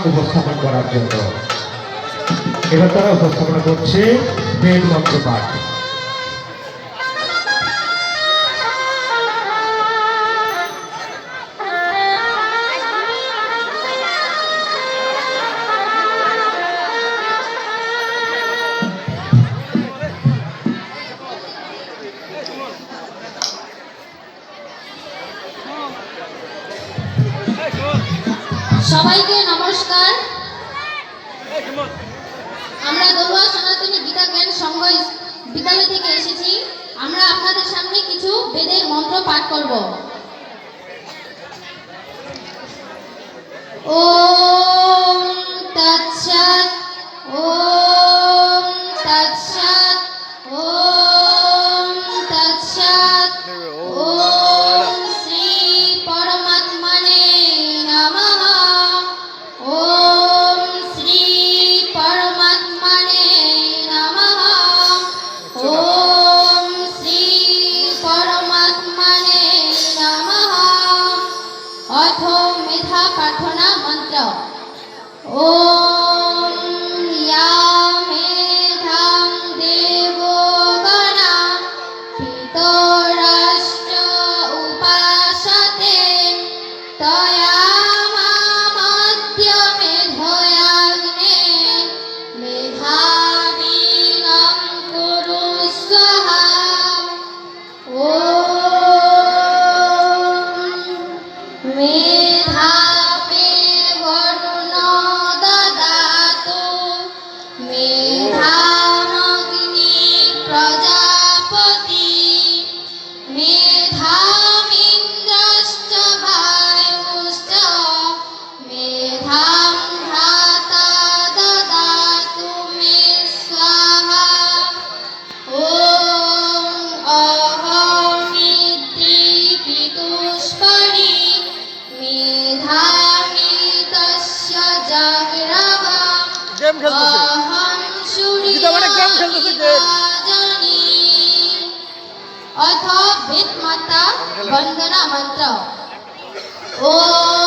উপস্থাপন করার জন্য। এবার তারা উপস্থাপনা করছে বেদ মন্ত্র পাঠ। সবাইকে নমস্কার। আমরা দলুয়া সনাতনী গীতা জ্ঞান সংঘ বিদ্যালয় থেকে এসেছি। আমরা আপনাদের সামনে কিছু বেদের মন্ত্র পাঠ করব। ওম তৎসৎ, ওম তৎসৎ, ওম তৎসৎ, ওম শ্রী পরমাত্মনে নমঃ, ওম শ্রী পরমাত্মনে নমঃ, ওম শ্রী পরমাত্মনে নমঃ। অথ মেধা প্রার্থনা মন্ত্র। ওম ইয়া মেধাং দেবগণা পিতরাশ্চ উপাসতে তয়ামামদ্য মেধয়াগ্নে মেধাবীনং কুরু স্বাহা। মেধাপে বরুণ দদাতু মেধামগ্নি প্রজাপতি মেধামিন্দ্রশ্চ বায়ুশ্চ মেধাং ধাতা দদাতু মে স্বাহা। ওম অহমিতি পিতুষ্পরি মেধামিতস্য জাগ্রব গেম খেলতেছে অহং গীতা মানে গেম খেলতেছে গেম। সূর্যরাজনী। অথ বেদমাতা বন্দনা মন্ত্র। ওম